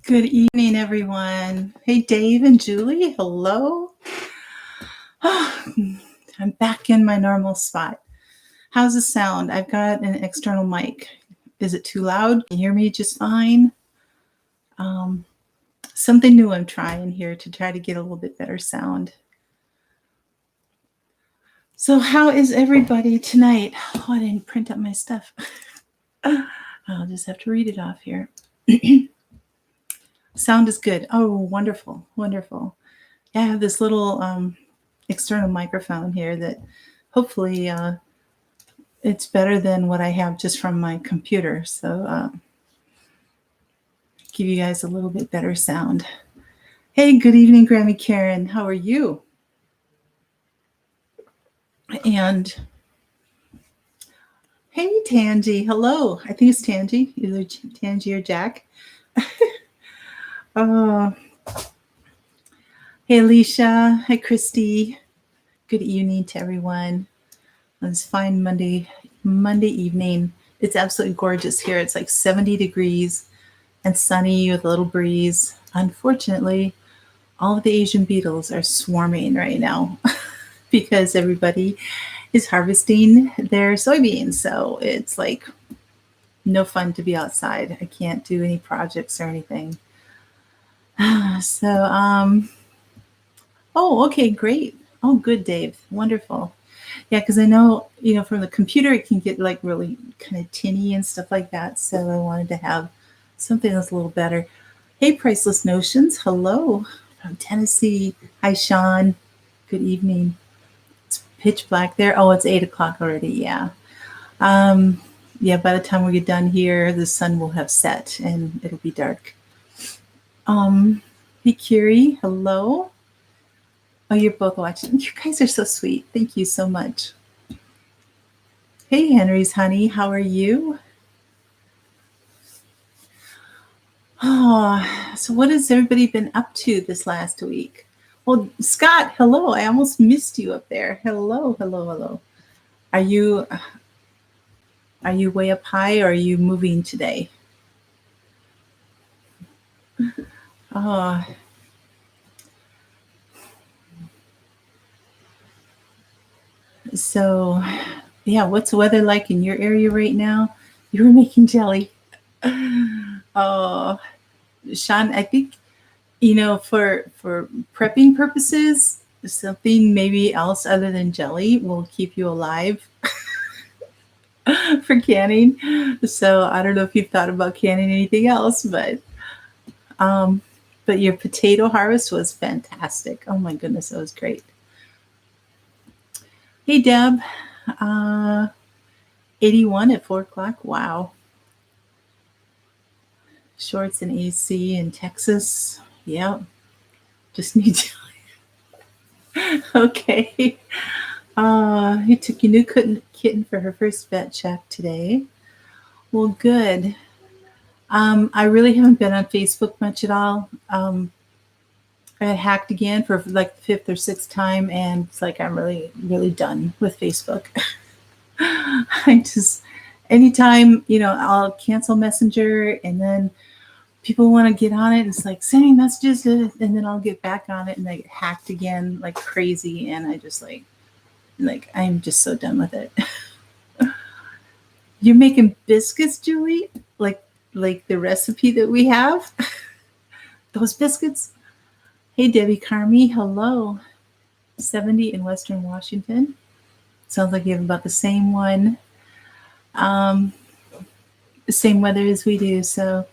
Good evening, everyone. Hey, Dave and Julie. Hello. I'm back in my normal spot. How's the sound? I've got an external mic. Is it too loud? Can you hear me just fine? Something new I'm trying here to try to get a little bit better sound. So how is everybody tonight? Oh, I didn't print up my stuff. I'll just have to read it off here. Sound is good. Oh, wonderful. Wonderful. Yeah, I have this little external microphone here that hopefully it's better than what I have just from my computer. So give you guys a little bit better sound. Hey, good evening, Grammy Karen. How are you? And hey, Tangi. Hello. I think it's Tangi, either Tangi or Jack. Hey, Alicia. Hi, Christy. Good evening to everyone. On this fine Monday evening. It's absolutely gorgeous here. It's like 70 degrees and sunny with a little breeze. Unfortunately, all of the Asian beetles are swarming right now because everybody is harvesting their soybeans. So it's like no fun to be outside. I can't do any projects or anything. Oh, okay, great. Oh, good, Dave. Wonderful. Yeah, because I know, from the computer, it can get like really kind of tinny and stuff like that. So I wanted to have something that's a little better. Hey, Priceless Notions. Hello from Tennessee. Hi, Sean. Good evening. It's pitch black there. Oh, it's 8 o'clock already. Yeah. Yeah, by the time we get done here, the sun will have set and it'll be dark. Hey, Curie. Hello. Oh, you're both watching. You guys are so sweet. Thank you so much. Hey, Henry's honey. How are you? Oh, so what has everybody been up to this last week? Well, Scott, hello. I almost missed you up there. Hello, hello, hello. Are you way up high or are you moving today? Oh. So, yeah, what's the weather like in your area right now? You were making jelly. Oh, Sean, I think, for prepping purposes, something maybe else other than jelly will keep you alive for canning. So I don't know if you've thought about canning anything else, but your potato harvest was fantastic. Oh my goodness, that was great. Hey, Deb. 81 at 4 o'clock. Wow. Shorts and AC in Texas. Yep. Just need to. Okay. You took your new kitten for her first vet check today. Well, good. I really haven't been on Facebook much at all. I got hacked again for like the 5th or 6th time, and it's like I'm really, really done with Facebook. I just, anytime, I'll cancel Messenger, and then people want to get on it. It's like sending messages, and then I'll get back on it, and I get hacked again like crazy, and I just like I'm just so done with it. You're making biscuits, Julie? Like the recipe that we have? Those biscuits? Hey, Debbie Carmi. Hello. 70 in Western Washington. Sounds like you have about the same one. Same weather as we do. So,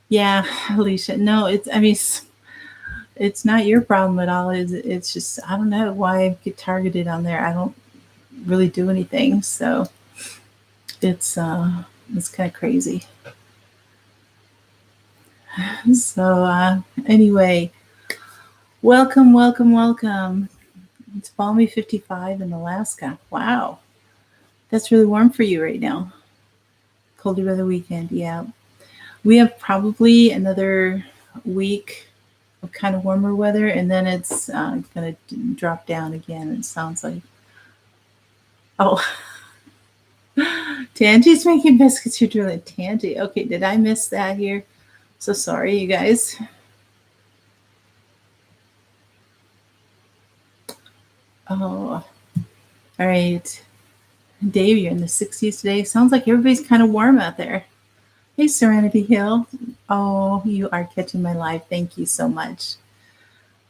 yeah, Alicia. No, it's not your problem at all. It's just, I don't know why I get targeted on there. I don't really do anything. So it's kind of crazy. So anyway, welcome. It's balmy 55 in Alaska. Wow. That's really warm for you right now. Colder weather weekend. Yeah. We have probably another week of kind of warmer weather, and then it's going to drop down again. It sounds like. Oh, Tangi's making biscuits. You're doing Tangi. Okay, did I miss that here? So sorry, you guys. Oh, all right. Dave, you're in the 60s today. Sounds like everybody's kind of warm out there. Hey, Serenity Hill. Oh, you are catching my live. Thank you so much.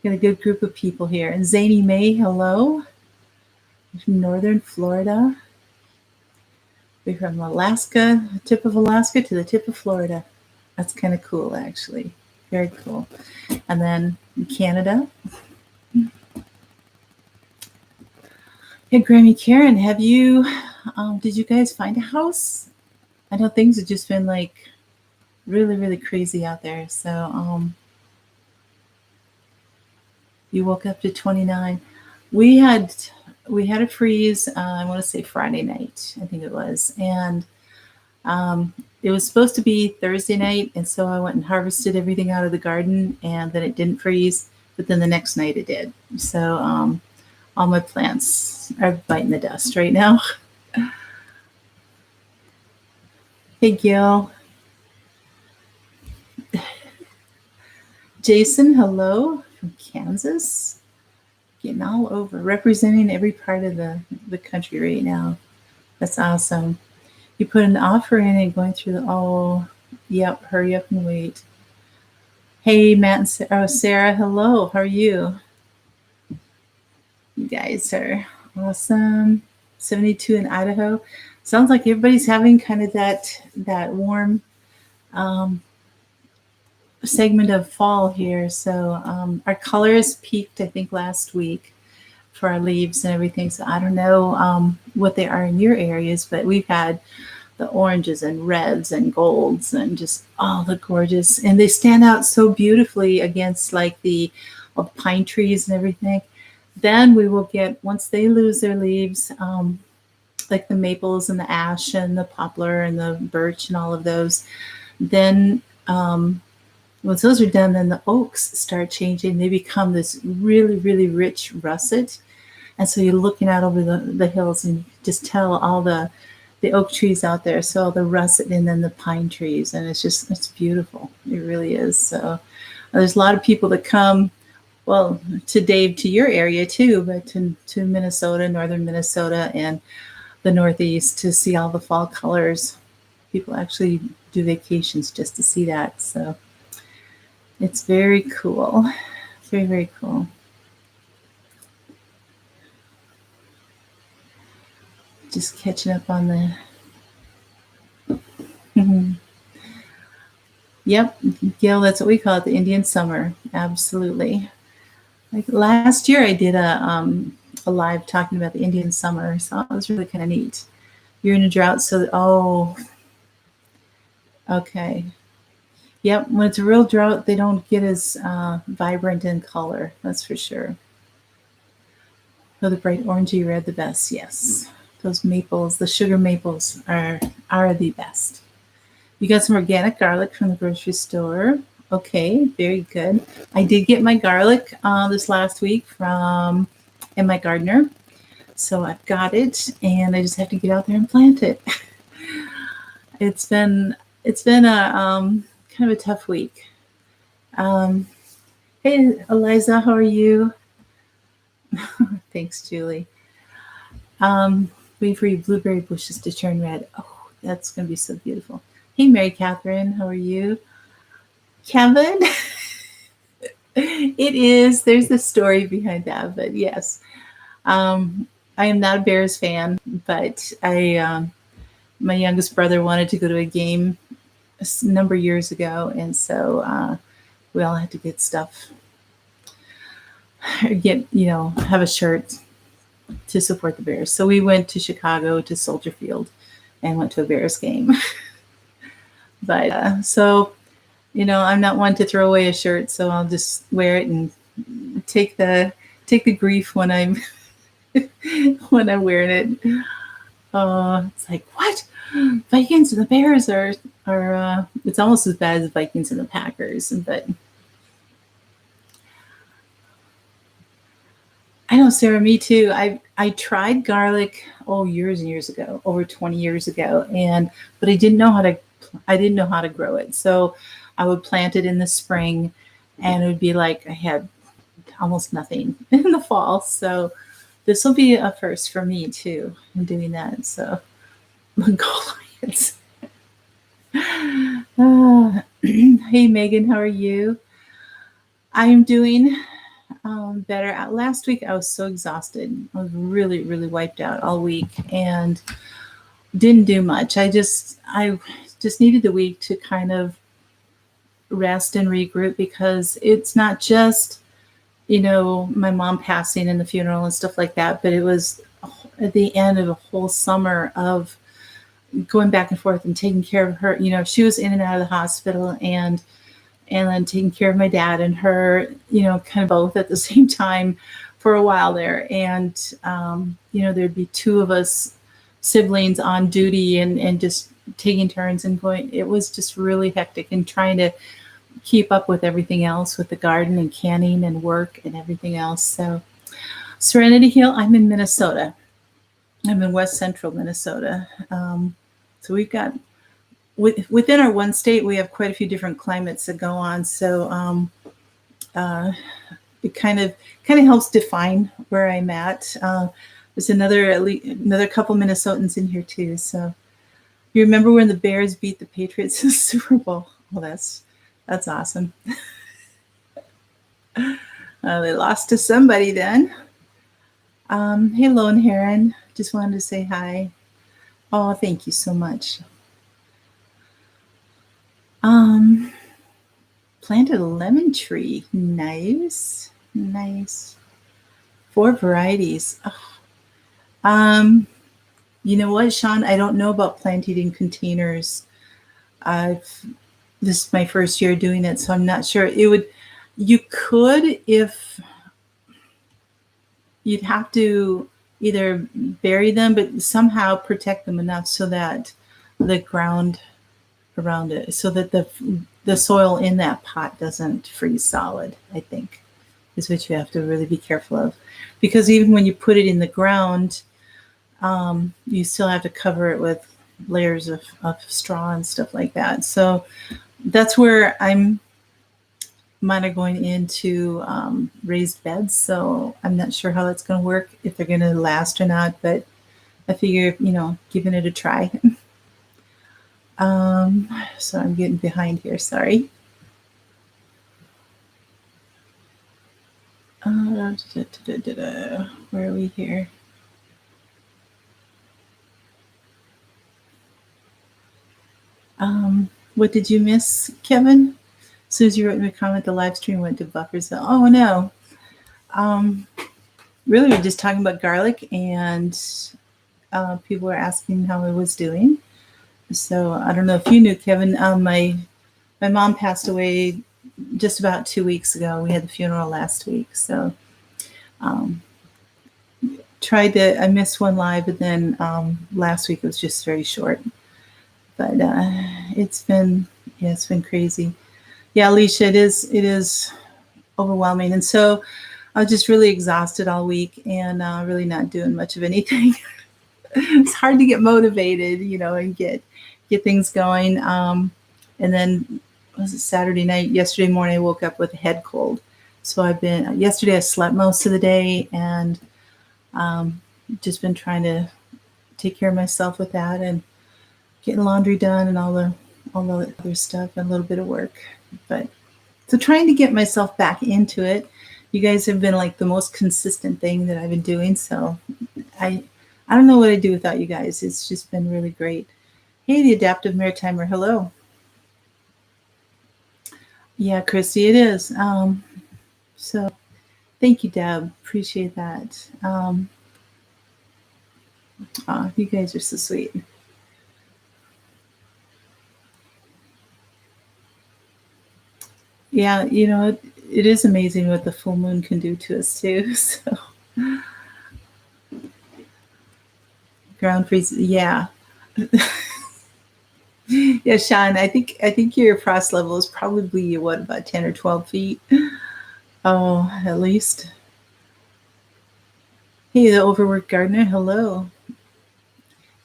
Got a good group of people here. And Zany May, hello. From northern Florida. We're from Alaska, the tip of Alaska to the tip of Florida. That's kind of cool, actually. Very cool. And then Canada. Hey, Grammy Karen, have you, did you guys find a house? I know things have just been like really, really crazy out there. So you woke up to 29. We had a freeze, I want to say Friday night, I think it was. And it was supposed to be Thursday night. And so I went and harvested everything out of the garden, and then it didn't freeze. But then the next night it did. So all my plants are biting the dust right now. Hey, Gil. Jason, hello from Kansas. Getting all over, representing every part of the country right now. That's awesome. You put an offer in and going through yep, hurry up and wait. Hey, Matt and Sarah, hello. How are you? You guys are awesome. 72 in Idaho. Sounds like everybody's having kind of that warm segment of fall here. So our colors peaked, I think, last week for our leaves and everything. So I don't know what they are in your areas, but we've had the oranges and reds and golds and just all the gorgeous. And they stand out so beautifully against like all the pine trees and everything. Then we will get, once they lose their leaves, like the maples and the ash and the poplar and the birch and all of those, then once those are done, then the oaks start changing. They become this really, really rich russet. And so you're looking out over the hills and you just tell all the oak trees out there. So all the russet and then the pine trees. And it's beautiful. It really is. So there's a lot of people that come, well, to Dave, to your area too, but to Minnesota, northern Minnesota, and the Northeast to see all the fall colors. People actually do vacations just to see that. So it's very cool. Very, very cool. Just catching up on the... Yep, Gail, that's what we call it, the Indian summer. Absolutely. Like last year I did a live talking about the Indian summer, so it was really kind of neat. You're in a drought, so okay. Yep, when it's a real drought, they don't get as vibrant in color, that's for sure. Oh, the bright orangey red, the best, yes. Those maples, the sugar maples are the best. You got some organic garlic from the grocery store. Okay, very good. I did get my garlic this last week from my gardener. So I've got it, and I just have to get out there and plant it. It's been a kind of a tough week. Hey, Eliza, how are you? Thanks, Julie. Wait for your blueberry bushes to turn red. Oh, that's going to be so beautiful. Hey, Mary Catherine, how are you? Kevin? It is. There's the story behind that, but yes. I am not a Bears fan, but my youngest brother wanted to go to a game a number of years ago, and so we all had to get stuff, have a shirt to support the Bears. So we went to Chicago to Soldier Field and went to a Bears game. But so, I'm not one to throw away a shirt, so I'll just wear it and take the grief when I'm when I'm wearing it. It's like, what? Vikings and the Bears are it's almost as bad as the Vikings and the Packers, but I know, Sarah, me too. I tried garlic years and years ago, over 20 years ago, but I didn't know how to grow it. So I would plant it in the spring, and it would be like I had almost nothing in the fall. So this will be a first for me too in doing that. So Mongolians. Hey Megan, how are you? I'm doing better. Last week I was so exhausted. I was really, really wiped out all week and didn't do much. I just needed the week to kind of rest and regroup, because it's not just, my mom passing and the funeral and stuff like that, but it was at the end of a whole summer of going back and forth and taking care of her. She was in and out of the hospital, and then taking care of my dad and her, kind of both at the same time for a while there. And, there'd be two of us siblings on duty and just taking turns and going. It was just really hectic, and trying to keep up with everything else with the garden and canning and work and everything else. So Serenity Hill, I'm in Minnesota. I'm in West Central Minnesota. So we've got, within our one state, we have quite a few different climates that go on. So it kind of helps define where I'm at. There's another couple Minnesotans in here too. So you remember when the Bears beat the Patriots in the Super Bowl? Well, that's awesome. They lost to somebody then. Hey, Lone Heron. Just wanted to say hi. Oh, thank you so much. Planted a lemon tree. Nice. 4 varieties. Oh. You know what, Sean? I don't know about planting in containers. This is my first year doing it, so I'm not sure. You could, if you'd have to either bury them, but somehow protect them enough so that the ground around it, so that the soil in that pot doesn't freeze solid, I think, is what you have to really be careful of. Because even when you put it in the ground, you still have to cover it with layers of straw and stuff like that. So that's where I'm mine are going into raised beds. So I'm not sure how that's going to work, if they're going to last or not, but I figure, giving it a try. So I'm getting behind here. Sorry. Where are we here? What did you miss, Kevin? Susie wrote me a comment, the live stream went to Buffersville. Oh, no. Really, we're just talking about garlic, and people were asking how I was doing. So I don't know if you knew, Kevin, my mom passed away just about 2 weeks ago. We had the funeral last week. So I missed one live, but then last week it was just very short. But it's been crazy. Yeah, Alicia, it is overwhelming. And so I was just really exhausted all week, and really not doing much of anything. It's hard to get motivated, and get things going. And then was it Saturday night? Yesterday morning, I woke up with a head cold. So yesterday I slept most of the day, and just been trying to take care of myself with that, and getting laundry done, and all the other stuff, and a little bit of work. But so trying to get myself back into it. You guys have been like the most consistent thing that I've been doing. So I don't know what I'd do without you guys. It's just been really great. Hey, the Adaptive Maritimer, hello. Yeah, Christy, it is. So thank you, Deb. Appreciate that. You guys are so sweet. Yeah, it is amazing what the full moon can do to us too. So ground freeze, yeah. Yeah, Sean, I think your frost level is probably about 10 or 12 feet. Oh, at least. Hey, the overworked gardener, hello.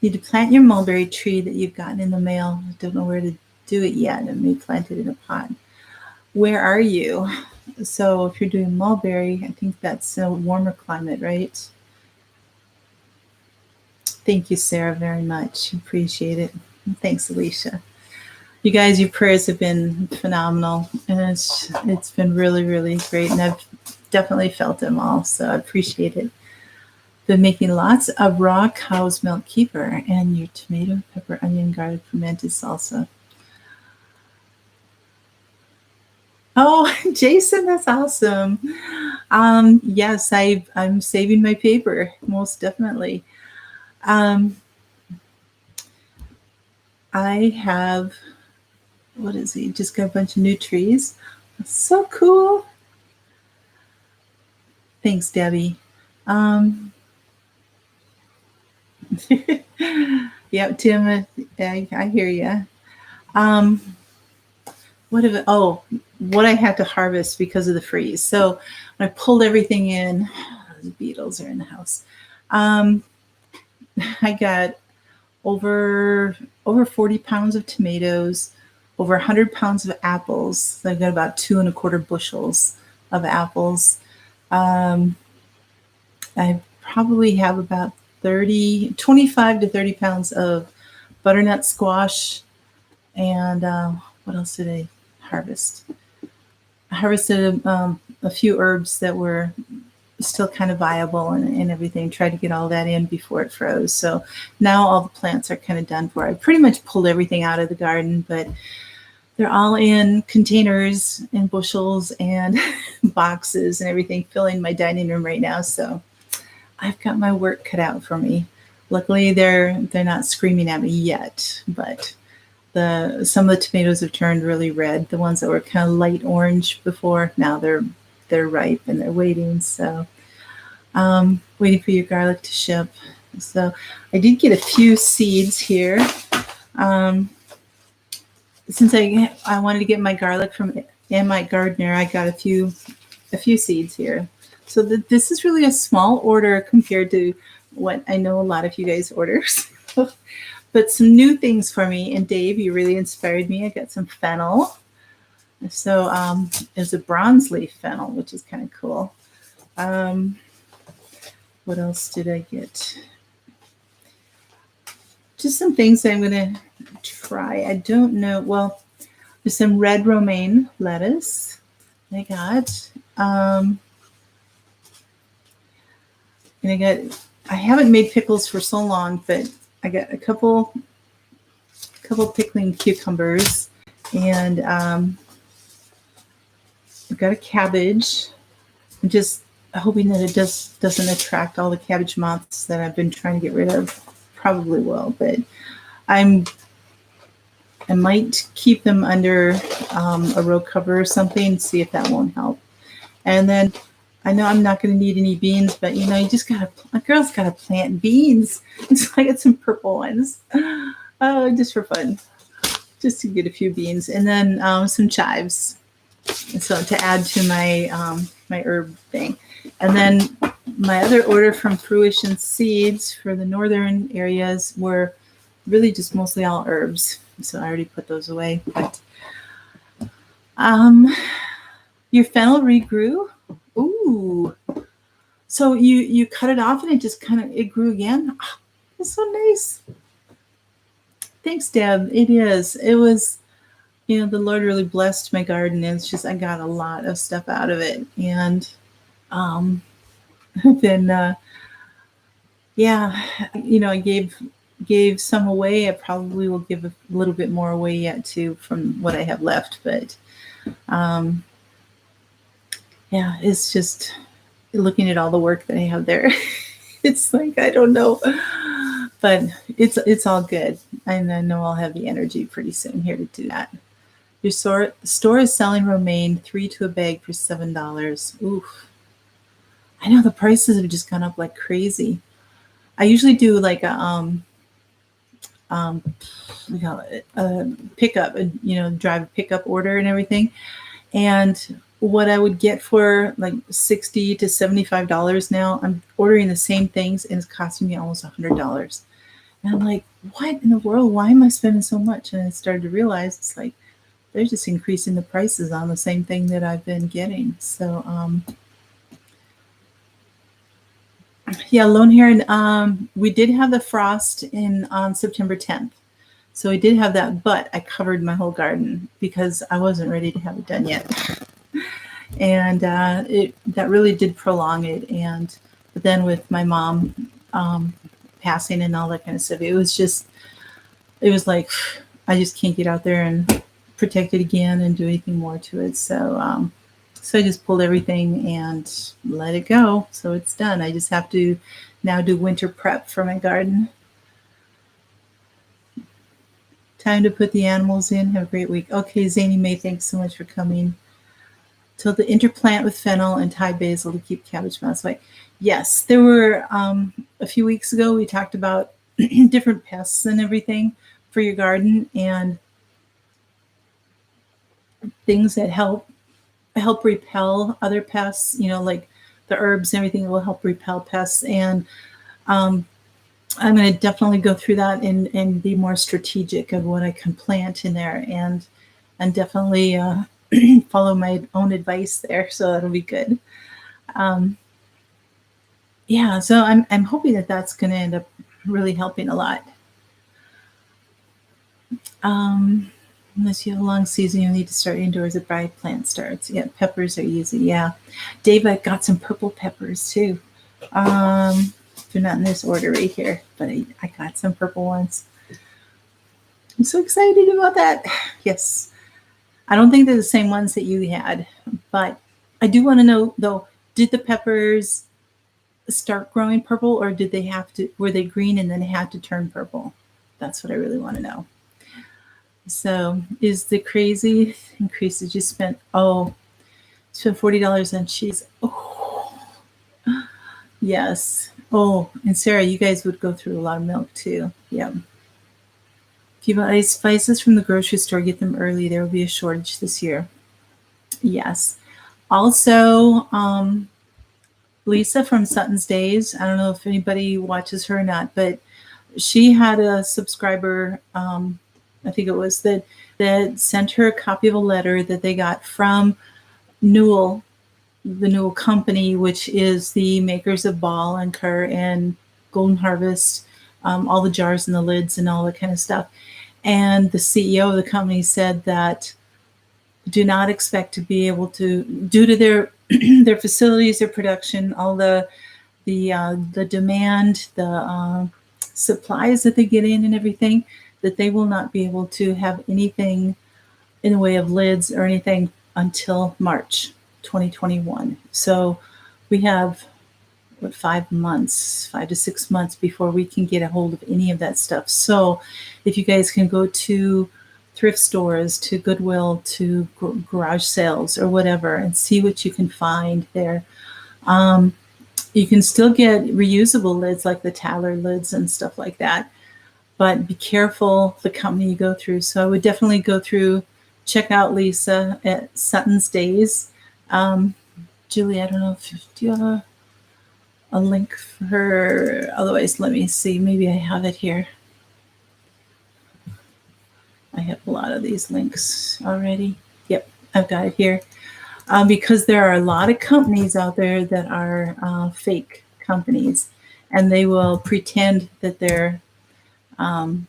Need to plant your mulberry tree that you've gotten in the mail. I don't know where to do it yet. It may plant it in a pot. Where are you? So if you're doing mulberry, I think that's a warmer climate, right? Thank you, Sarah, very much. Appreciate it. And thanks, Alicia. You guys, your prayers have been phenomenal, and it's been really, really great, and I've definitely felt them all, so I appreciate it. Been making lots of raw cow's milk keeper and your tomato, pepper, onion, garlic, fermented salsa. Oh, Jason, that's awesome. Yes, I'm saving my paper, most definitely. I have, what is he? Just got a bunch of new trees. That's so cool. Thanks, Debbie. Yeah, Tim, I hear you. What I had to harvest because of the freeze. So when I pulled everything in, the beetles are in the house. I got over 40 pounds of tomatoes, over 100 pounds of apples. So I got about 2 1/4 bushels of apples. I probably have about 25 to 30 pounds of butternut squash. And what else did I harvest? I harvested a few herbs that were still kind of viable and everything. Tried to get all that in before it froze. So now all the plants are kind of done for. I pretty much pulled everything out of the garden, but they're all in containers and bushels and boxes and everything, filling my dining room right now. So I've got my work cut out for me. Luckily, they're not screaming at me yet, but some of the tomatoes have turned really red. The ones that were kind of light orange before, now they're ripe and they're waiting. So waiting for your garlic to ship. So I did get a few seeds here. Since I wanted to get my garlic from my gardener, I got a few seeds here. So this is really a small order compared to what I know a lot of you guys order. But some new things for me. And Dave, you really inspired me. I got some fennel. So it's a bronze leaf fennel, which is kind of cool. What else did I get? Just some things that I'm going to try. I don't know. Well, there's some red romaine lettuce I got. And I haven't made pickles for so long, but I got a couple pickling cucumbers, and I've got a cabbage. I'm just hoping that it doesn't attract all the cabbage moths that I've been trying to get rid of. Probably will, but I might keep them under a row cover or something, see if that won't help. And then I know I'm not going to need any beans, but you a girl's got to plant beans. So I got some purple ones, just for fun, just to get a few beans, and then some chives, so to add to my my herb thing. And then my other order from Fruition Seeds for the northern areas were really just mostly all herbs. So I already put those away. But your fennel regrew. Ooh. So you cut it off and it grew again. Oh, that's so nice. Thanks, Deb. It was, the Lord really blessed my garden. It's just, I got a lot of stuff out of it. And then, I gave some away. I probably will give a little bit more away yet too from what I have left. But it's just looking at all the work that I have there. It's like, I don't know, but it's all good. And I know I'll have the energy pretty soon here to do that. Your store is selling romaine 3 to a bag for $7. Oof. I know the prices have just gone up like crazy. I usually do like a pickup, drive a pickup order and everything. And what I would get for like $60 to $75 now, I'm ordering the same things and it's costing me almost $100. And I'm like, what in the world? Why am I spending so much? And I started to realize it's like they're just increasing the prices on the same thing that I've been getting. So yeah, Lone Heron. We did have the frost in on September 10th. So we did have that, but I covered my whole garden because I wasn't ready to have it done yet. And that really did prolong it. And but then with my mom passing and all that kind of stuff, it was like I just can't get out there and protect it again and do anything more to it. So so I just pulled everything and let it go. So it's done. I just have to now do winter prep for my garden. Time to put the animals in. Have a great week. Okay, Zany May, thanks so much for coming. Till the interplant with fennel and Thai basil to keep cabbage moths away. Yes, there were a few weeks ago we talked about different pests and everything for your garden and things that help repel other pests. You know, like the herbs and everything will help repel pests. And I'm going to definitely go through that and be more strategic of what I can plant in there and definitely follow my own advice there. So that'll be good. Yeah, so I'm hoping that that's going to end up really helping a lot. Unless you have a long season, you need to start indoors at bright plant starts. Yeah, peppers are easy. Yeah, Dave, I got some purple peppers too. They're not in this order right here, but I got some purple ones. I'm so excited about that. Yes, I don't think they're the same ones that you had, but I do want to know though. Did the peppers start growing purple, or did they were they green and then had to turn purple? That's what I really want to know. So is the crazy increase that you spent? Oh, spent $40 on cheese. Oh, yes. Oh, and Sarah, you guys would go through a lot of milk too. Yeah. If you buy spices from the grocery store, get them early. There will be a shortage this year. Yes. Also, Lisa from Sutton's Days. I don't know if anybody watches her or not, but she had a subscriber. I think it was that sent her a copy of a letter that they got from Newell, the Newell Company, which is the makers of Ball and Kerr and Golden Harvest, all the jars and the lids and all that kind of stuff. And the CEO of the company said that do not expect to be able to, due to their their facilities, their production, all the demand, the supplies that they get in and everything, that they will not be able to have anything in the way of lids or anything until March 2021. So we have 5 to 6 months before we can get a hold of any of that stuff. So if you guys can go to thrift stores, to Goodwill, to garage sales or whatever, and see what you can find there. You can still get reusable lids like the Taller lids and stuff like that, but be careful the company you go through. So I would definitely go through, check out Lisa at Sutton's Days. Julie, I don't know do you have a link for her? Otherwise, let me see. Maybe I have it here. I have a lot of these links already. Yep, I've got it here. Because there are a lot of companies out there that are fake companies, and they will pretend that they're, that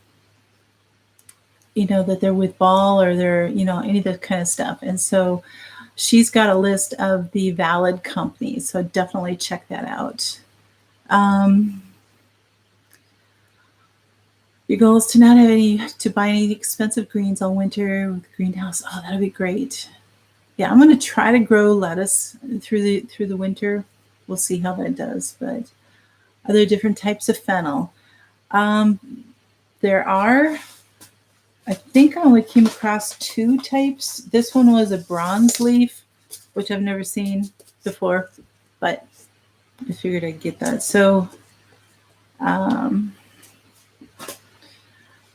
they're with Ball or they're, any of that kind of stuff. And so she's got a list of the valid companies. So definitely check that out. Your goal is to not have to buy any expensive greens all winter with the greenhouse. Oh, that'll be great. Yeah, I'm going to try to grow lettuce through the winter. We'll see how that does. But are there different types of fennel? There are. I think I only came across 2 types. This one was a bronze leaf, which I've never seen before, but I figured I'd get that. So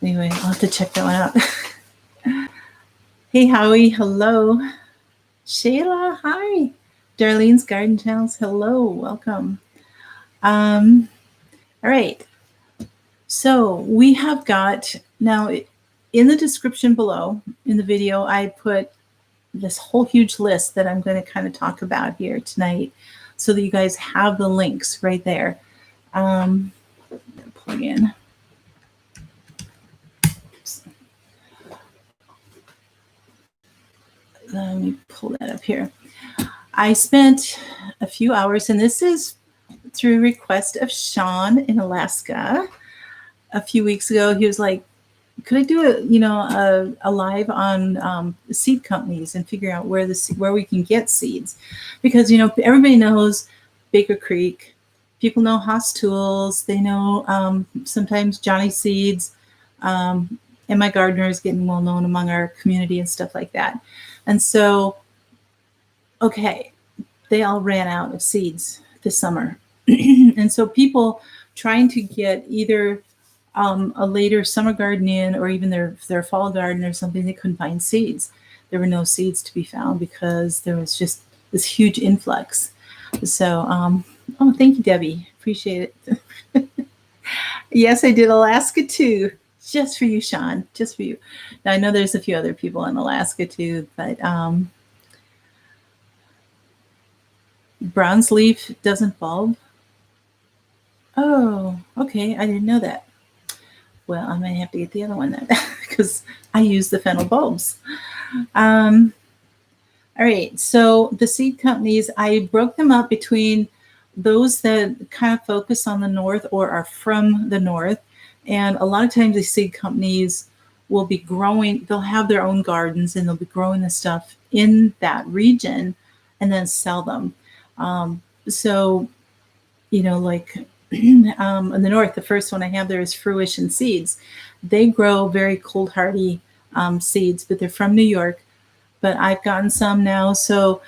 anyway, I'll have to check that one out. Hey, Howie. Hello. Shayla, hi. Darlene's Garden Channels, hello, welcome. All right. So we have got, now in the description below in the video, I put this whole huge list that I'm going to kind of talk about here tonight so that you guys have the links right there. Plug in. Oops. Let me pull that up here. I spent a few hours, and this is through request of Sean in Alaska. A few weeks ago, he was like, could I do a live on seed companies and figure out where we can get seeds? Because, everybody knows Baker Creek. People know Haas Tools. They know sometimes Johnny Seeds. And my gardener is getting well known among our community and stuff like that. And so, okay, they all ran out of seeds this summer. And so people trying to get either a later summer garden in, or even their fall garden or something, they couldn't find seeds. There were no seeds to be found because there was just this huge influx. So, thank you, Debbie. Appreciate it. Yes, I did Alaska too. Just for you, Sean. Just for you. Now, I know there's a few other people in Alaska too, but bronze leaf doesn't bulb. Oh, okay. I didn't know that. Well, I might have to get the other one then because I use the Fennel bulbs. All right. So the seed companies, I broke them up between those that kind of focus on the north or are from the north. And a lot of times the seed companies will be growing, they'll have their own gardens and they'll be growing the stuff in that region and then sell them. So, like in the north, the first one I have there is Fruition Seeds. They grow very cold hardy seeds, but they're from New York. But I've gotten some now. So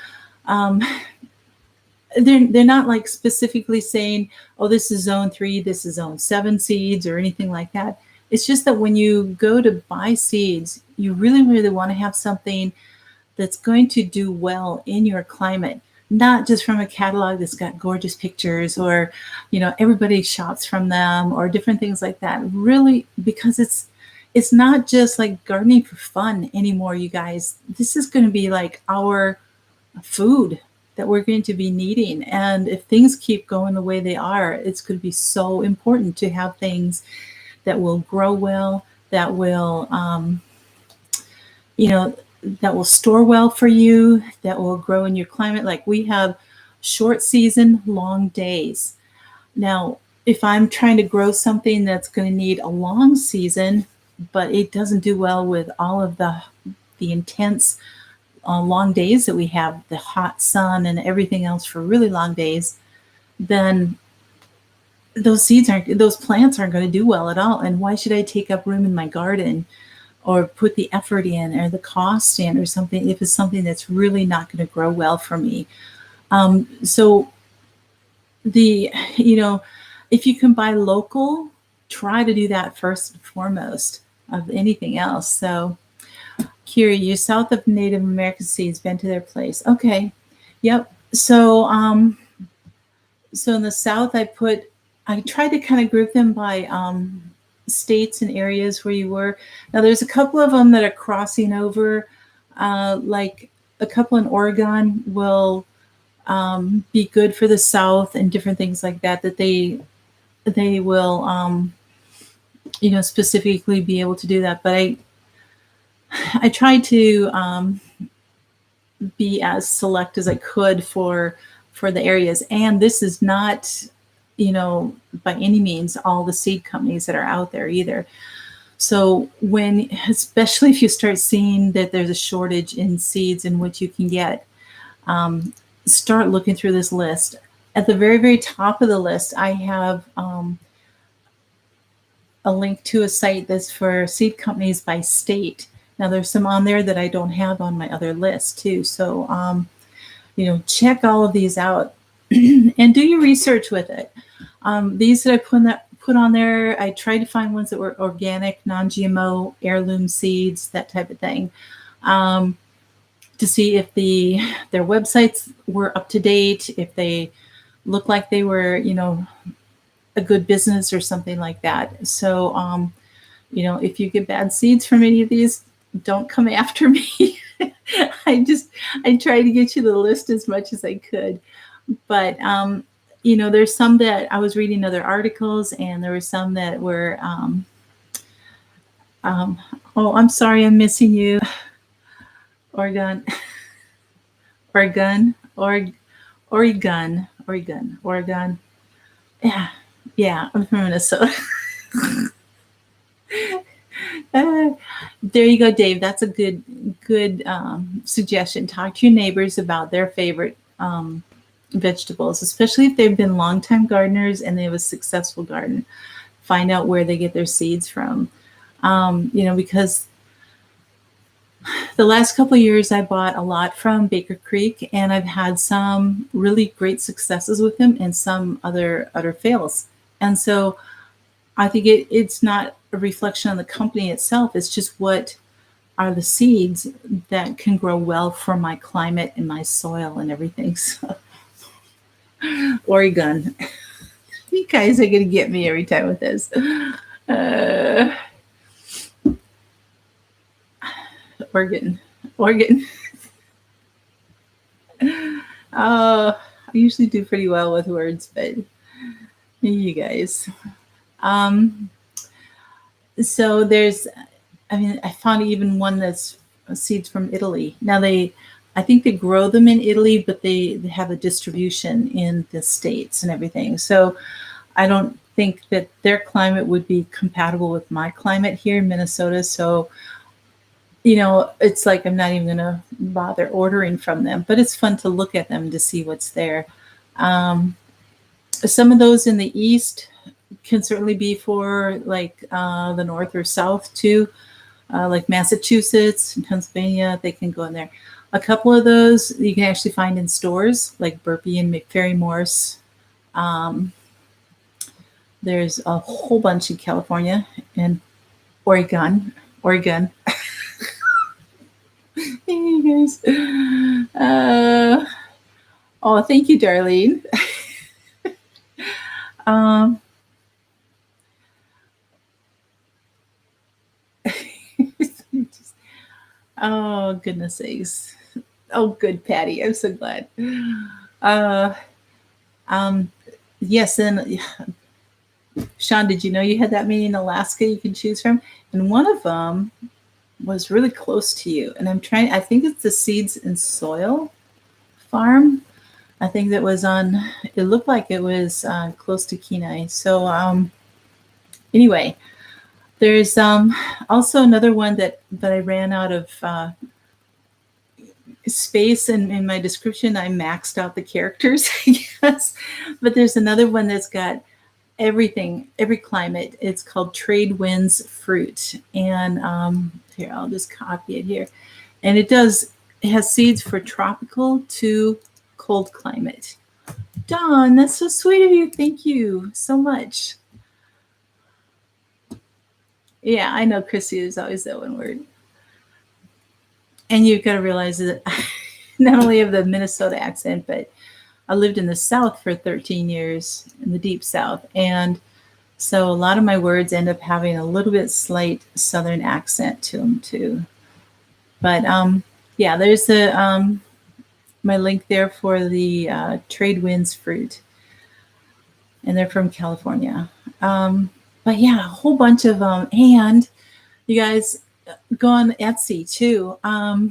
they're not like specifically saying, oh, this is zone 3, this is zone 7 seeds or anything like that. It's just that when you go to buy seeds, you really, really want to have something that's going to do well in your climate, not just from a catalog that's got gorgeous pictures or, everybody shops from them or different things like that. Really, because it's not just like gardening for fun anymore, you guys. This is going to be like our food that we're going to be needing. And if things keep going the way they are, it's going to be so important to have things that will grow well, that will, that will store well for you, that will grow in your climate. Like we have short season, long days. Now, if I'm trying to grow something that's going to need a long season, but it doesn't do well with all of the intense long days that we have, the hot sun and everything else for really long days, then those plants aren't going to do well at all. And why should I take up room in my garden or put the effort in or the cost in or something if it's something that's really not going to grow well for me? So if you can buy local, try to do that first and foremost of anything else. So Kiri, you're south of Native American seeds, been to their place. Okay. Yep. So so in the south, I tried to kind of group them by states and areas where you were. Now there's a couple of them that are crossing over, like a couple in Oregon will be good for the south and different things like that they will specifically be able to do that. But I tried to be as select as I could for the areas. And this is not, by any means, all the seed companies that are out there either. So especially if you start seeing that there's a shortage in seeds in which you can get, start looking through this list. At the very, very top of the list, I have a link to a site that's for seed companies by state. Now there's some on there that I don't have on my other list too. So, check all of these out and do your research with it. These that I put on there, I tried to find ones that were organic, non-GMO, heirloom seeds, that type of thing, to see if their websites were up to date, if they looked like they were, a good business or something like that. So, if you get bad seeds from any of these, don't come after me. I tried to get you the list as much as I could. But, there's some that I was reading other articles, and there were some that were, oh, I'm sorry, I'm missing you. Oregon, Oregon, Oregon. Yeah, I'm from Minnesota. There you go, Dave. That's a good suggestion. Talk to your neighbors about their favorite vegetables, especially if they've been longtime gardeners and they have a successful garden. Find out where they get their seeds from. Because the last couple of years I bought a lot from Baker Creek, and I've had some really great successes with them and some other fails. And so I think it's not a reflection on the company itself. It's just what are the seeds that can grow well for my climate and my soil and everything. So, Oregon. You guys are going to get me every time with this. Oregon. I usually do pretty well with words, but you guys. So I found even one that's seeds from Italy. Now I think they grow them in Italy, but they have a distribution in the States and everything. So I don't think that their climate would be compatible with my climate here in Minnesota. So, it's like I'm not even going to bother ordering from them, but it's fun to look at them to see what's there. Some of those in the East can certainly be for like the North or South too, like Massachusetts and Pennsylvania. They can go in there. A couple of those you can actually find in stores like Burpee and McFerry Morse. There's a whole bunch in California and Oregon. Hey, you guys. Oh, thank you, Darlene. Oh, goodness sakes. Oh, good, Patty. I'm so glad. Yes, and Sean, did you know you had that many in Alaska you can choose from? And one of them was really close to you. And I think it's the Seeds and Soil farm. I think that was it looked like it was close to Kenai. So anyway, there's also another one that I ran out of space in my description. I maxed out the characters, I guess. But there's another one that's got everything, every climate. It's called Tradewinds Fruit. And here, I'll just copy it here. And it has seeds for tropical to cold climate. Dawn, that's so sweet of you. Thank you so much. Yeah, I know, Chrissy, is always that one word. And you've got to realize that not only have the Minnesota accent, but I lived in the South for 13 years, in the deep South. And so a lot of my words end up having a little bit slight Southern accent to them too. But yeah, there's my link there for the Tradewinds Fruit. And they're from California. But yeah, a whole bunch of them. And you guys go on Etsy too. I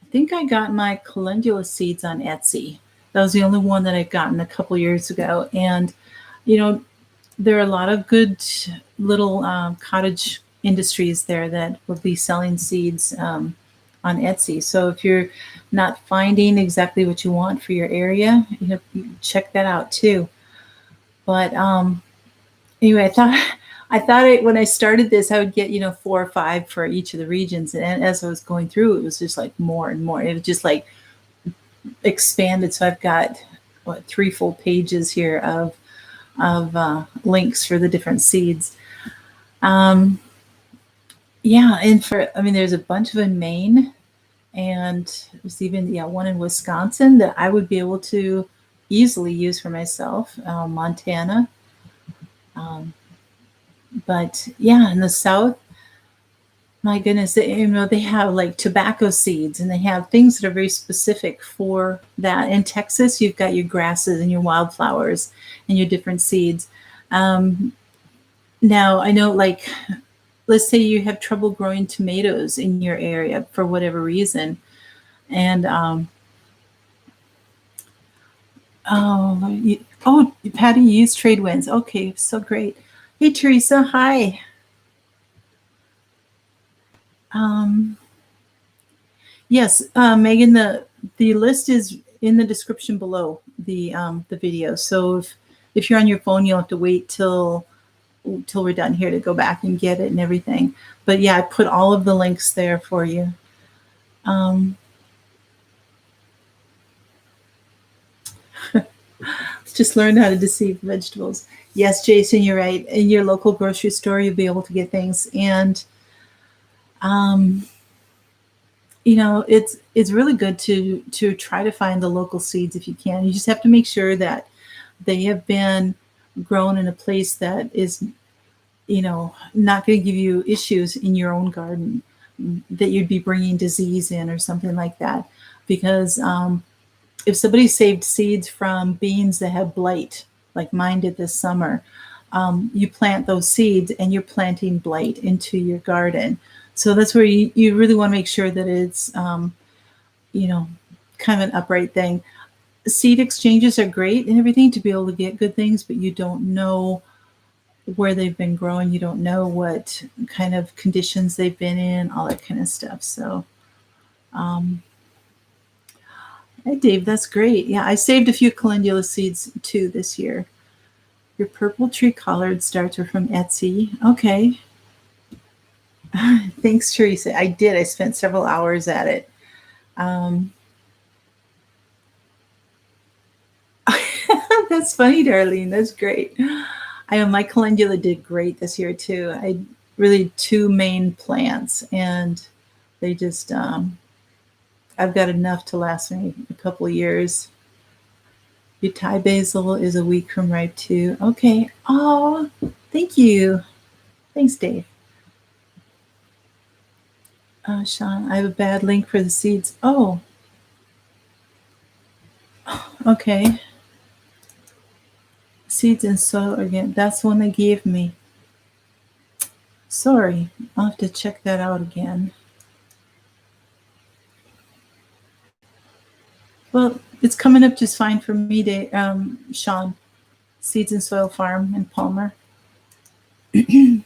think I got my calendula seeds on Etsy. That was the only one that I'd gotten a couple years ago. And, there are a lot of good little cottage industries there that will be selling seeds on Etsy. So if you're not finding exactly what you want for your area, you check that out too. But anyway, I thought when I started this, I would get 4 or 5 for each of the regions, and as I was going through, it was just like more and more. It was just like expanded. So I've got 3 full pages here of links for the different seeds. Yeah, and there's a bunch of in Maine, and there's even one in Wisconsin that I would be able to easily use for myself, Montana. But yeah, in the South, my goodness, they have like tobacco seeds, and they have things that are very specific for that. In Texas, you've got your grasses and your wildflowers and your different seeds. Now, I know, like, let's say you have trouble growing tomatoes in your area for whatever reason. And, Patty, you use Tradewinds. Okay, so great. Hey, Teresa, hi. Yes, Megan, the list is in the description below the video. So if you're on your phone, you'll have to wait till we're done here to go back and get it and everything. But yeah, I put all of the links there for you. Just learn how to deceive vegetables. Yes, Jason, you're right. In your local grocery store, you'll be able to get things. And it's really good to try to find the local seeds if you can. You just have to make sure that they have been grown in a place that is, not going to give you issues in your own garden, that you'd be bringing disease in or something like that. Because if somebody saved seeds from beans that have blight, like mine did this summer, you plant those seeds and you're planting blight into your garden. So that's where you really want to make sure that it's, kind of an upright thing. Seed exchanges are great and everything to be able to get good things, but you don't know where they've been growing. You don't know what kind of conditions they've been in, all that kind of stuff. So, hey, Dave, that's great. Yeah, I saved a few calendula seeds too this year. Your purple tree collard starts are from Etsy. Okay. Thanks, Teresa. I did. I spent several hours at it. That's funny, Darlene. That's great. I know my calendula did great this year too. I really 2 main plants, and they just I've got enough to last me a couple of years. Your Thai basil is a week from ripe too. Okay. Oh, thank you. Thanks, Dave. Sean, I have a bad link for the seeds. Oh. Okay. Seeds and soil again. That's the one they gave me. Sorry. I'll have to check that out again. Well, it's coming up just fine for me, Sean. Seeds and Soil Farm in Palmer. So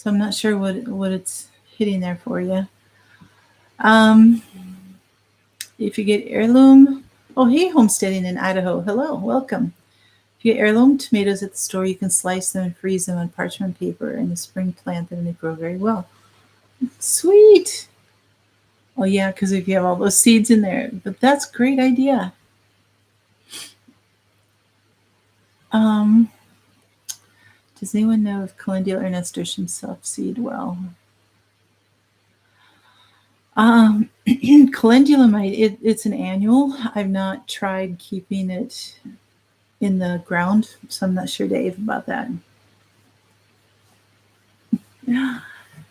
I'm not sure what it's hitting there for you. If you get heirloom, oh, hey, homesteading in Idaho. Hello, welcome. If you get heirloom tomatoes at the store, you can slice them and freeze them on parchment paper. In the spring, plant them and they grow very well. Sweet. Oh, yeah, because if you have all those seeds in there. But that's a great idea. Does anyone know if calendula or nasturtium self-seed well? Calendula might. It's an annual. I've not tried keeping it in the ground, so I'm not sure, Dave, about that.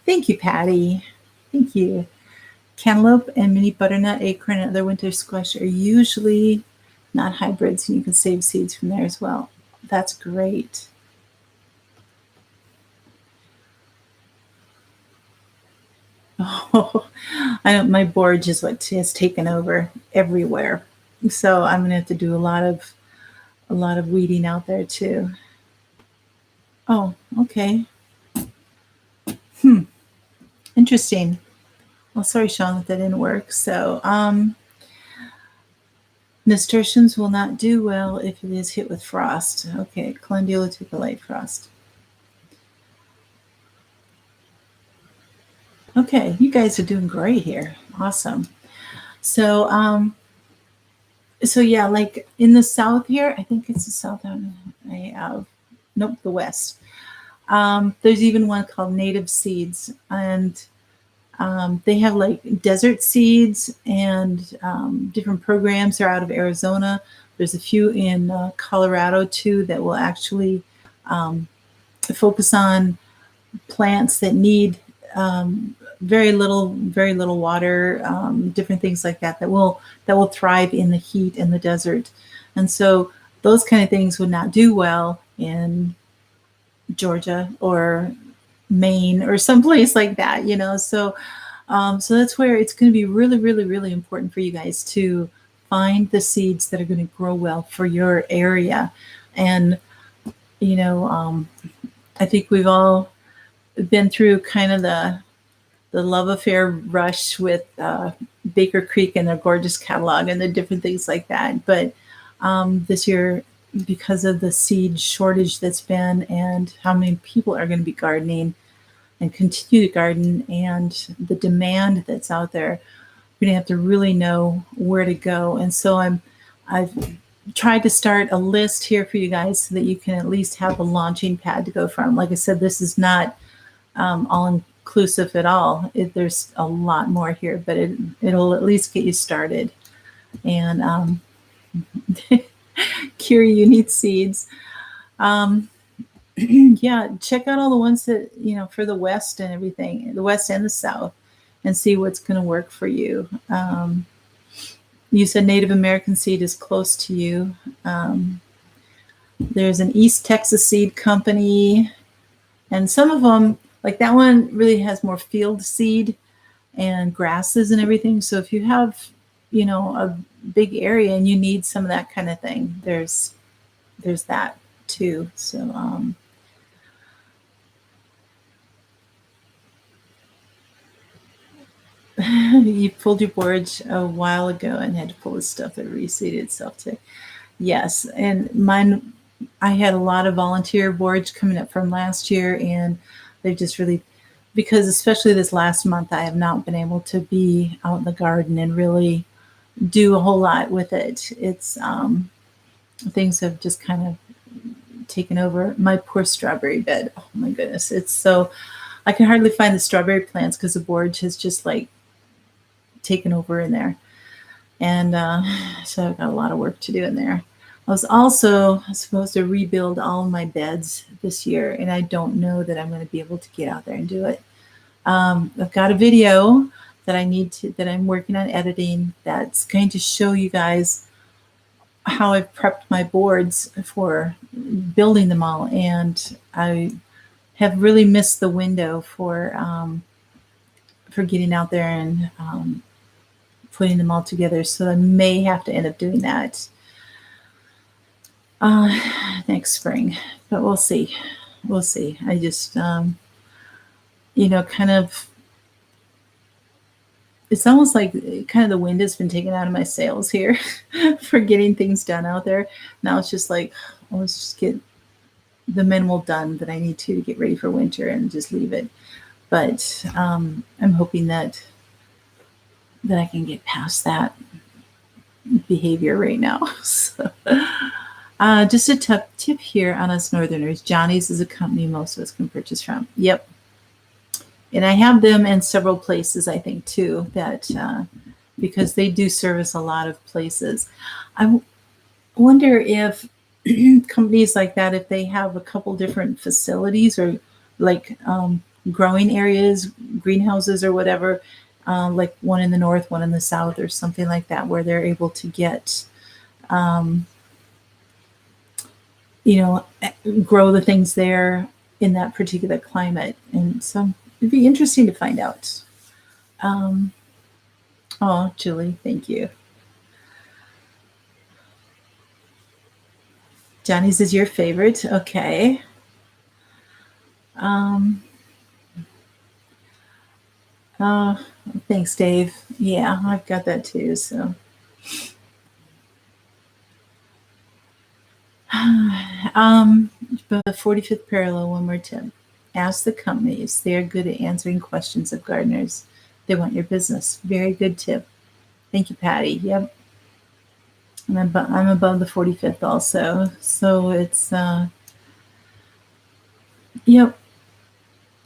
Thank you, Patty. Thank you. Cantaloupe and mini butternut, acorn, and other winter squash are usually not hybrids, and you can save seeds from there as well. That's great. Oh, I know my board is what has taken over everywhere. So I'm gonna have to do a lot of weeding out there too. Oh, okay. Interesting. Well, sorry, Sean, that didn't work. So nasturtiums will not do well if it is hit with frost. Okay, calendula took a light frost. Okay, you guys are doing great here. Awesome. So yeah, like in the south here, I think it's the south. Nope, the west. There's even one called Native Seeds, and they have like desert seeds and different programs. They're out of Arizona There's a few in Colorado too that will actually focus on plants that need very little water, different things like that that will thrive in the heat in the desert. And so those kind of things would not do well in Georgia or Maine or someplace like that, you know. So that's where it's going to be really, really, really important for you guys to find the seeds that are going to grow well for your area. And you know, I think we've all been through kind of the love affair rush with Baker Creek and their gorgeous catalog and the different things like that. But this year, because of the seed shortage that's been and how many people are going to be gardening and continue to garden and the demand that's out there, we're going to have to really know where to go. And so I've tried to start a list here for you guys so that you can at least have a launching pad to go from. Like I said, this is not all inclusive at all. There's a lot more here, but it'll at least get you started. And Curie, you need seeds. Yeah, check out all the ones that, you know, for the West and everything, the West and the South, and see what's going to work for you. You said Native American seed is close to you. There's an East Texas seed company, and some of them, like that one, really has more field seed and grasses and everything. So if you have, you know, a big area and you need some of that kind of thing, there's that too. So you pulled your board a while ago and had to pull the stuff that reseeded itself today. Yes, and mine, I had a lot of volunteer boards coming up from last year, and they've just really, because especially this last month, I have not been able to be out in the garden and really do a whole lot with it. It's things have just kind of taken over. My poor strawberry bed. Oh my goodness, it's so, I can hardly find the strawberry plants because the board has just like taken over in there. And so I've got a lot of work to do in there. I was also supposed to rebuild all of my beds this year, and I don't know that I'm going to be able to get out there and do it. I've got a video that I'm working on editing that's going to show you guys how I've prepped my boards for building them all. And I have really missed the window for getting out there and putting them all together. So I may have to end up doing that next spring, but we'll see. We'll see. I just, you know, kind of, it's almost like kind of the wind has been taken out of my sails here for getting things done out there. Now it's just like, let's just get the minimal done that I need to get ready for winter and just leave it. But I'm hoping that I can get past that behavior right now. So, just a tip here on us Northerners. Johnny's is a company most of us can purchase from. Yep. And I have them in several places, I think, too, that because they do service a lot of places. I wonder if companies like that, if they have a couple different facilities or like growing areas, greenhouses or whatever, like one in the north, one in the south or something like that, where they're able to get, you know, grow the things there in that particular climate. And so it'd be interesting to find out. Oh, Julie, thank you. Johnny's is your favorite. Okay. Oh, thanks, Dave. Yeah, I've got that too. So, the 45th parallel, one more tip. Ask the companies. They are good at answering questions of gardeners. They want your business. Very good tip. Thank you, Patty. Yep. And I'm above the 45th also. So it's, yep.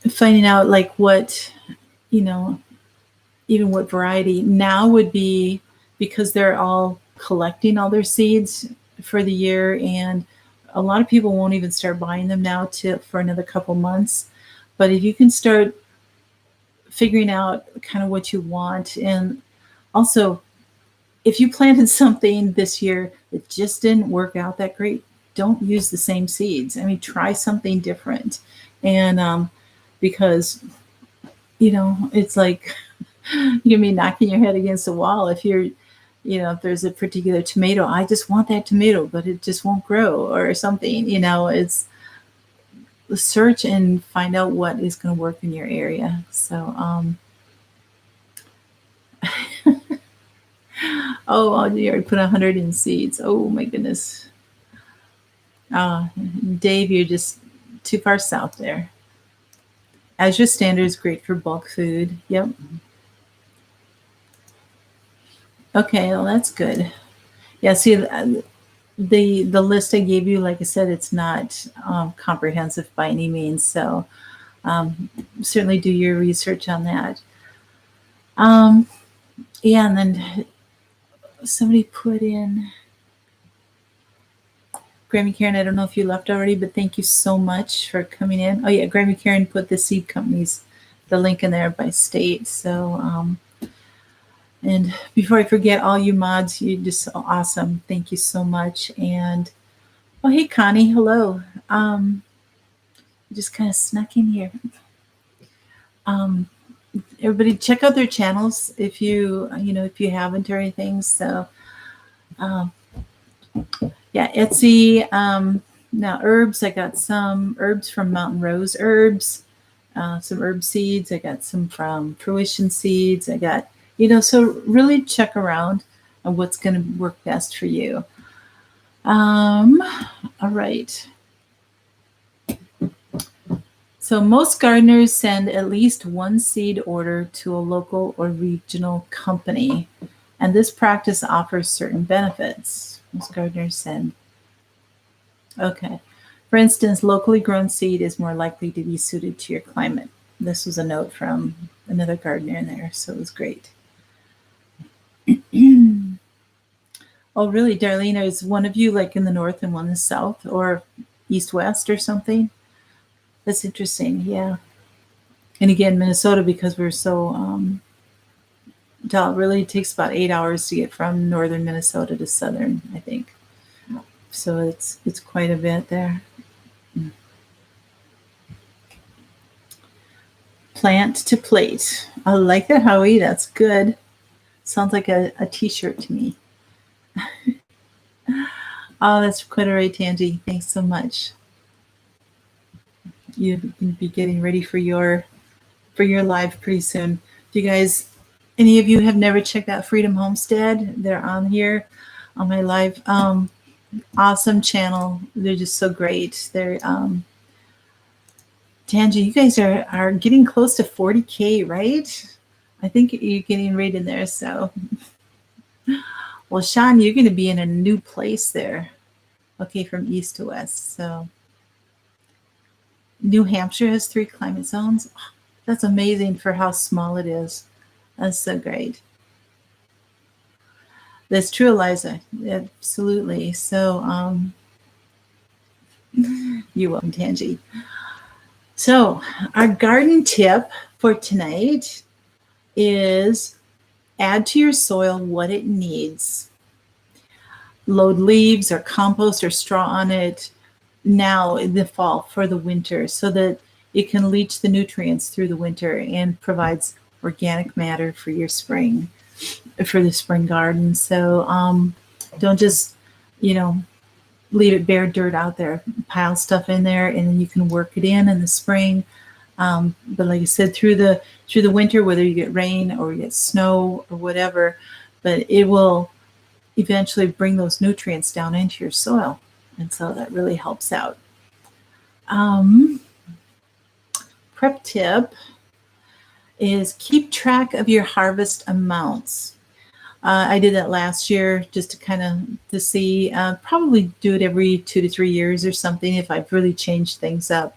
Finding out like what, you know, even what variety now would be, because they're all collecting all their seeds. for the year, and a lot of people won't even start buying them now for another couple months. But if you can start figuring out kind of what you want, and also if you planted something this year that just didn't work out that great, don't use the same seeds. I mean, try something different. And because, it's like you're gonna be knocking your head against the wall if if there's a particular tomato, I just want that tomato, but it just won't grow or something. It's search and find out what is going to work in your area. So, oh, you already put 100 in seeds. Oh my goodness. Dave, you're just too far south there. Azure Standard is great for bulk food. Yep. Okay, well, that's good. Yeah, see, the list I gave you, like I said, it's not comprehensive by any means. So certainly do your research on that. Yeah, and then somebody put in, Grammy Karen, I don't know if you left already, but thank you so much for coming in. Oh yeah, Grammy Karen put the seed companies, the link in there by state. So, and before I forget, all you mods, you're just so awesome. Thank you so much. And, oh, hey, Connie, hello. Just kind of snuck in here. Everybody check out their channels if you haven't or anything. So, yeah, Etsy. Now herbs, I got some herbs from Mountain Rose Herbs, some herb seeds. I got some from Fruition Seeds. I got, so really check around on what's going to work best for you. All right. So most gardeners send at least one seed order to a local or regional company, and this practice offers certain benefits. Most gardeners send. Okay. For instance, locally grown seed is more likely to be suited to your climate. This was a note from another gardener in there, so it was great. Oh, really, Darlene? Is one of you like in the north and one in the south, or east-west or something? That's interesting, yeah. And again, Minnesota, because we're so tall, it really takes about 8 hours to get from northern Minnesota to southern, I think. So it's quite a bit there. Plant to plate. I like that, Howie. That's good. Sounds like a t-shirt to me. Oh, that's quite all right, Tangi. Thanks so much. You can be getting ready for your live pretty soon. Do you guys, any of you have never checked out Freedom Homestead? They're on here on my live. Awesome channel. They're just so great. They're Tangi, you guys are getting close to 40K, right? I think you're getting right in there. So, well, Sean, you're going to be in a new place there. Okay, from east to west. So, New Hampshire has 3 climate zones. That's amazing for how small it is. That's so great. That's true, Eliza. Absolutely. So, you're welcome, Tangi. So, our garden tip for tonight is add to your soil what it needs. Load leaves or compost or straw on it now in the fall for the winter so that it can leach the nutrients through the winter and provides organic matter for your spring, for the spring garden. So don't just, leave it bare dirt out there, pile stuff in there, and then you can work it in the spring. But like I said, through the winter, whether you get rain or you get snow or whatever, but it will eventually bring those nutrients down into your soil. And so that really helps out. Prep tip is keep track of your harvest amounts. I did that last year just to kind of to see, probably do it every 2 to 3 years or something if I've really changed things up.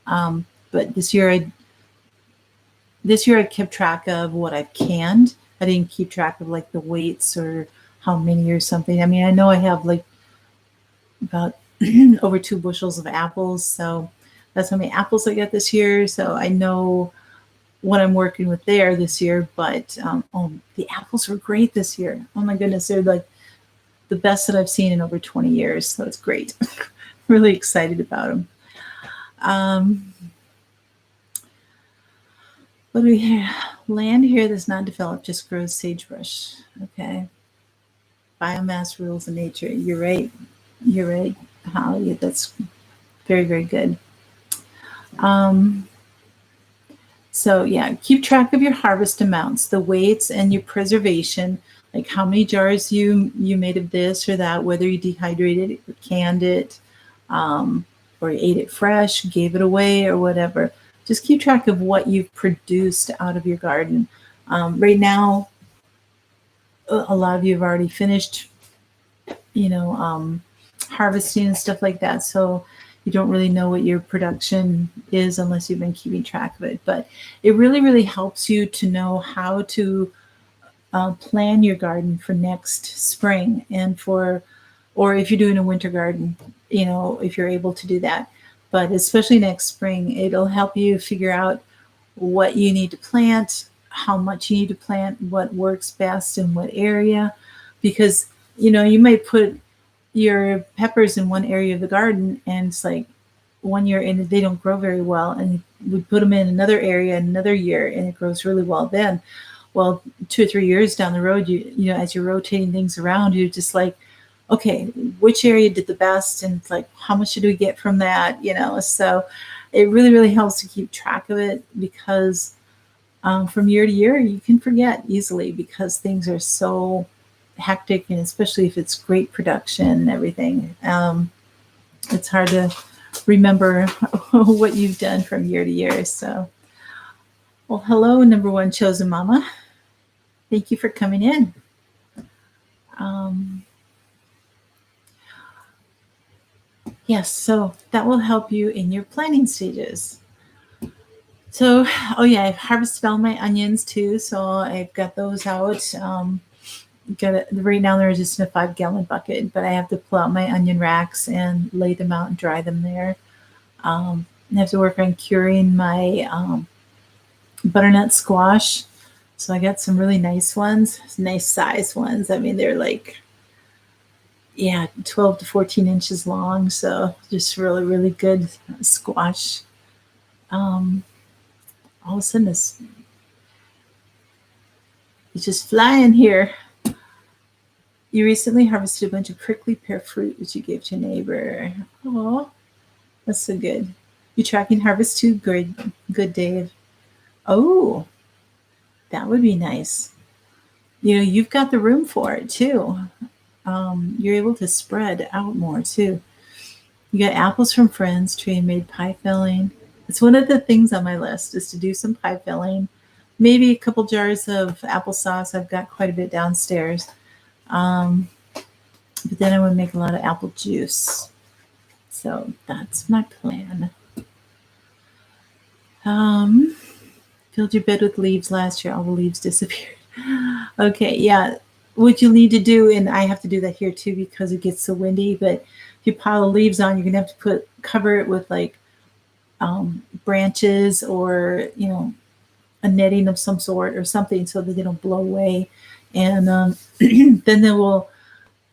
But this year I kept track of what I've canned. I didn't keep track of like the weights or how many or something. I mean, I know I have like about over 2 bushels of apples. So that's how many apples I got this year. So I know what I'm working with there this year. But the apples were great this year. Oh my goodness, they're like the best that I've seen in over 20 years. So it's great. Really excited about them. What do we have? Land here that's not developed just grows sagebrush. Okay. Biomass rules in nature. You're right. You're right, Holly. That's very, very good. So yeah, keep track of your harvest amounts, the weights, and your preservation, like how many jars you made of this or that, whether you dehydrated it or canned it, or you ate it fresh, gave it away, or whatever. Just keep track of what you've produced out of your garden. Right now, a lot of you have already finished, harvesting and stuff like that. So you don't really know what your production is unless you've been keeping track of it. But it really, really helps you to know how to plan your garden for next spring or if you're doing a winter garden, if you're able to do that. But especially next spring, it'll help you figure out what you need to plant, how much you need to plant, what works best in what area. Because, you might put your peppers in one area of the garden and it's like 1 year and they don't grow very well. And we put them in another area another year and it grows really well then. Well, 2 or 3 years down the road, as you're rotating things around, you're just like, okay, which area did the best? And it's like, how much did we get from that? So it really, really helps to keep track of it because from year to year, you can forget easily because things are so hectic, and especially if it's great production and everything. It's hard to remember what you've done from year to year. So, well, hello, number one chosen mama. Thank you for coming in. Yes, so that will help you in your planning stages. So, I've harvested all my onions too. So I've got those out. Right now they're just in a 5-gallon bucket, but I have to pull out my onion racks and lay them out and dry them there. I have to work on curing my butternut squash. So I got some really nice ones, nice size ones. I mean, they're like, 12 to 14 inches long. So just really, really good squash. All of a sudden it's just flying here. You recently harvested a bunch of prickly pear fruit, which you gave to a neighbor. Oh, that's so good. You tracking harvest too? Good, Dave. Oh, that would be nice. You've got the room for it too. You're able to spread out more too. You got apples from friends, tree and made pie filling. It's one of the things on my list is to do some pie filling. Maybe a couple jars of applesauce. I've got quite a bit downstairs. But then I would make a lot of apple juice. So that's my plan. Filled your bed with leaves last year. All the leaves disappeared. Okay, yeah. What you'll need to do, and I have to do that here too because it gets so windy, but if you pile the leaves on, you're going to have to cover it with like branches or, a netting of some sort or something so that they don't blow away. And then they will,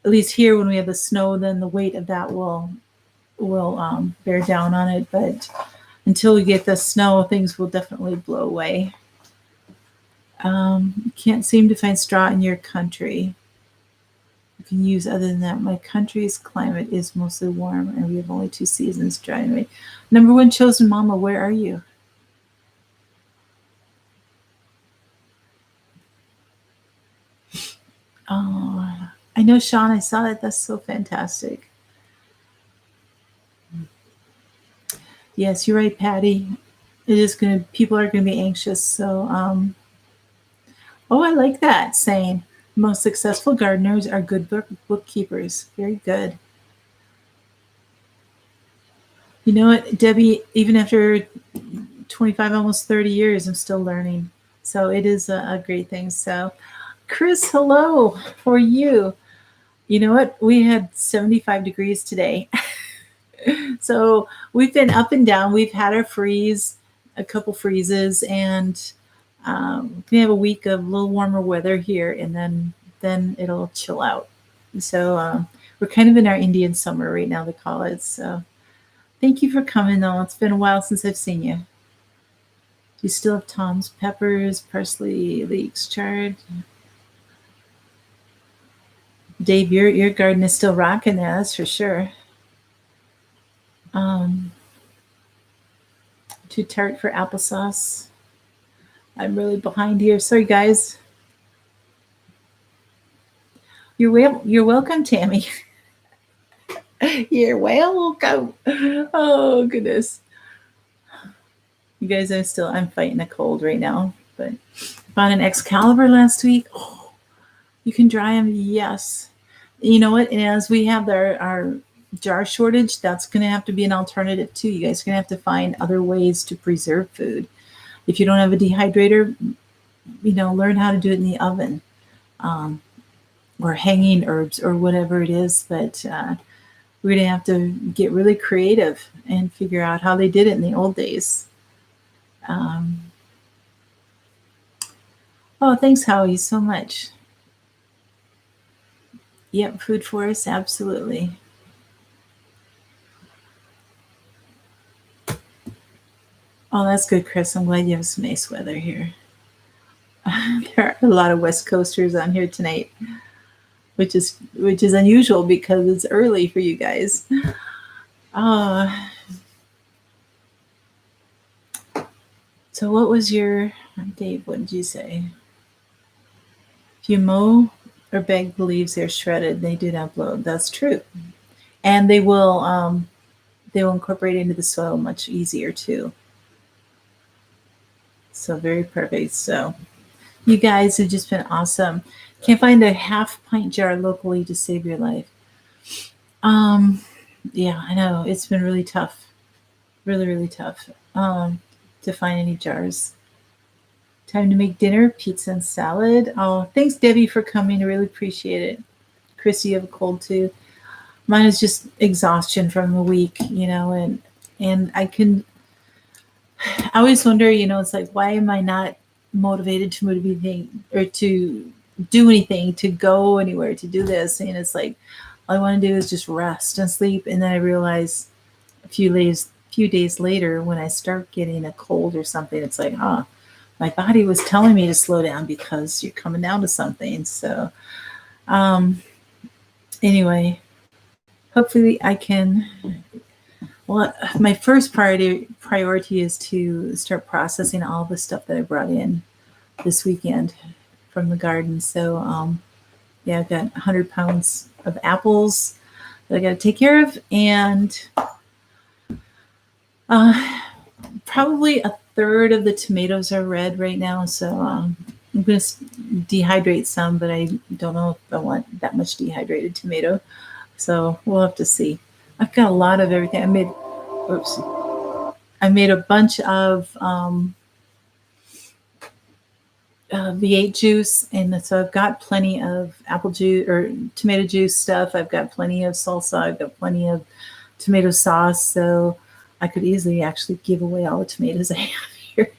at least here when we have the snow, then the weight of that will bear down on it. But until we get the snow, things will definitely blow away. Can't seem to find straw in your country. You can use other than that. My country's climate is mostly warm and we have only 2 seasons, dry and rain. Number one chosen mama, where are you? Oh, I know, Sean, I saw that. That's so fantastic. Yes, you're right, Patty. People are going to be anxious. So, I like that saying. Most successful gardeners are good bookkeepers. Very good. You know what, Debbie, even after 25, almost 30 years, I'm still learning. So it is a great thing. So, Chris, hello. How are you? You know what? We had 75 degrees today. So we've been up and down. We've had our freeze, a couple freezes, and we have a week of a little warmer weather here, and then it'll chill out. So we're kind of in our Indian summer right now, they call it. So thank you for coming, though. It's been a while since I've seen you. You still have Tom's peppers, parsley, leeks, chard. Dave, your garden is still rocking there, that's for sure. Too tart for applesauce. I'm really behind here. Sorry, guys. You're welcome, Tammy. You're welcome. Oh goodness. You guys, I'm fighting a cold right now. But I bought an Excalibur last week. Oh, you can dry them, yes. You know what? And as we have our jar shortage, that's going to have to be an alternative too. You guys are going to have to find other ways to preserve food. If you don't have a dehydrator, learn how to do it in the oven, or hanging herbs or whatever it is. But we're going to have to get really creative and figure out how they did it in the old days. Oh, thanks, Howie, so much. Yep, food forests, absolutely. Oh, that's good, Chris. I'm glad you have some nice weather here. There are a lot of West Coasters on here tonight, which is unusual because it's early for you guys. So what was your, Dave, what did you say? If you mow or bag the leaves, they're shredded. They do not blow. That's true. And they will incorporate into the soil much easier too. So very perfect. So you guys have just been awesome. Can't find a half pint jar locally to save your life. Yeah, I know. It's been really tough. Really, really tough to find any jars. Time to make dinner, pizza and salad. Oh, thanks, Debbie, for coming. I really appreciate it. Chris, you have a cold too. Mine is just exhaustion from the week, and I always wonder, it's like, why am I not motivated to move anything or to do anything, to go anywhere, to do this? And it's like, all I want to do is just rest and sleep. And then I realize a few days later, when I start getting a cold or something, it's like, my body was telling me to slow down because you're coming down to something. So anyway, hopefully I can. Well, my first priority is to start processing all the stuff that I brought in this weekend from the garden. So yeah, I've got 100 pounds of apples that I got to take care of, and probably a third of the tomatoes are red right now. So I'm going to dehydrate some, but I don't know if I want that much dehydrated tomato. So we'll have to see. I've got a lot of everything. I made a bunch of V8 juice, and so I've got plenty of apple juice or tomato juice stuff. I've got plenty of salsa. I've got plenty of tomato sauce. So I could easily actually give away all the tomatoes I have here.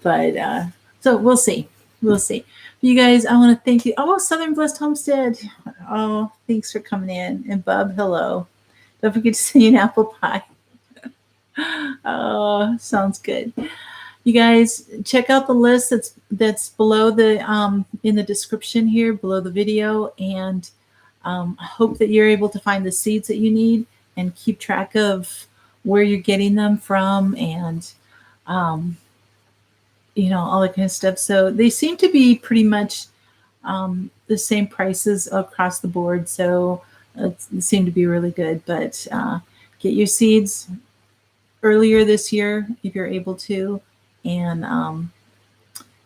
But so we'll see. We'll see. You guys, I want to thank you. Oh, Southern Blessed Homestead. Oh, thanks for coming in. And Bub, hello. Don't forget to send you an apple pie. Oh, sounds good. You guys, check out the list that's below the in the description here, below the video, and I hope that you're able to find the seeds that you need and keep track of where you're getting them from, and all that kind of stuff. So they seem to be pretty much the same prices across the board. So it seemed to be really good. But get your seeds earlier this year if you're able to. And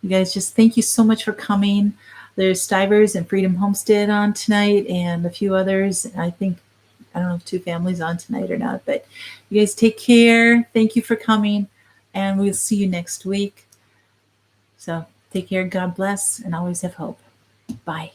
you guys, just thank you so much for coming. There's Stivers and Freedom Homestead on tonight, and a few others. I don't know if 2 families on tonight or not, but you guys take care. Thank you for coming, and we'll see you next week. So take care. God bless, and always have hope. Bye.